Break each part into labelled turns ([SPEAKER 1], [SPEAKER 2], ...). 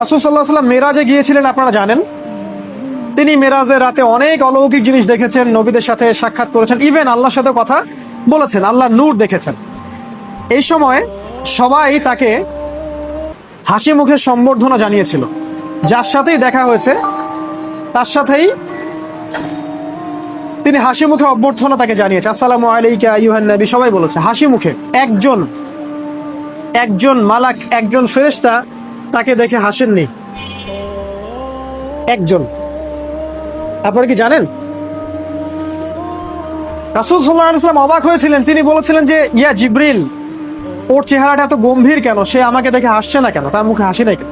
[SPEAKER 1] রাসূল সাল্লাল্লাহু আলাইহি ওয়াসাল্লাম মেরাজে গিয়েছিলেন, আপনারা জানেন। তিনি মেরাজের রাতে অনেক অলৌকিক জিনিস দেখেছেন, নবীদের সাথে সাক্ষাৎ করেছেন, ইভেন আল্লাহর সাথে কথা বলেছেন, আল্লাহর নূর দেখেছেন। এই সময় সবাই তাকে হাসি মুখে সম্বর্ধনা জানিয়েছিল। যার সাথেই দেখা হয়েছে তার সাথেই তিনি হাসি মুখে অভ্যর্থনা তাকে জানিয়েছে, আসসালামু আলাইকা আইয়ুহান নবী, সবাই বলেছে হাসি মুখে। একজন মালাক, একজন ফেরেশতা তাকে দেখে হাসেননি, একজন। আপনারা কি জানেন? রাসূল সাল্লাল্লাহু আলাইহি ওয়াসাল্লাম অবাক হয়েছিলেন। তিনি বলেছিলেন যে, ইয়া জিবরিল, ওর চেহারাটা এত গম্ভীর কেন? সে আমাকে দেখে হাসছে না কেন? তার মুখে হাসি নাই কেন?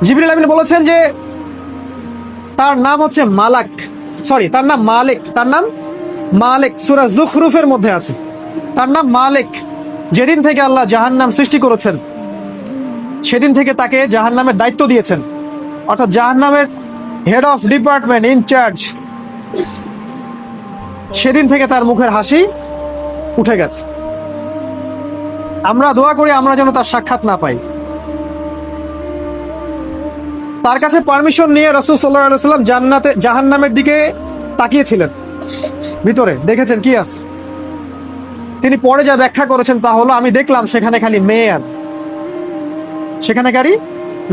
[SPEAKER 1] জিবরিল আমিন বলেছেন যে তার নাম হচ্ছে মালাক, সরি, তার নাম মালিক। তার নাম মালিক, সূরা যুখরুফের মধ্যে আছে। তার নাম মালিক। যেদিন থেকে আল্লাহ জাহান্নাম সৃষ্টি করেছেন সেদিন থেকে তাকে জাহান্নামের দায়িত্ব দিয়েছেন, অর্থাৎ জাহান্নামের হেড অফ ডিপার্টমেন্ট, ইনচার্জ। সেদিন থেকে তার মুখের হাসি উঠে গেছে। আমরা দোয়া করি আমরা যেন তার সাক্ষাৎ না পাই। তার কাছে পারমিশন নিয়ে রাসূল সাল্লাল্লাহু আলাইহি ওয়াসাল্লাম জাহান্নামের দিকে তাকিয়েছিলেন, ভিতরে দেখেছেন কি আছে। তিনি পরে যা ব্যাখ্যা করেছেন তা হলো, আমি দেখলাম সেখানে খালি মেয়ে আর সেখানে খালি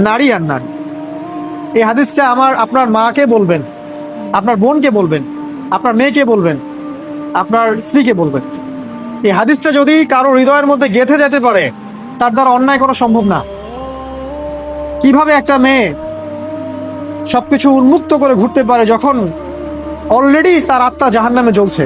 [SPEAKER 1] নারী আর নারী। এই হাদিসটা আপনার মাকে বলবেন, আপনার বোনকে বলবেন, আপনার মেয়েকে বলবেন, আপনার স্ত্রীকে বলবেন। এই হাদিসটা যদি কারো হৃদয়ের মধ্যে গেঁথে যেতে পারে, তার দ্বারা অন্যায় করা সম্ভব না। কিভাবে একটা মেয়ে সবকিছু উন্মুক্ত করে ঘুরতে পারে যখন অলরেডি তার আত্মা জাহান্নামে জ্বলছে?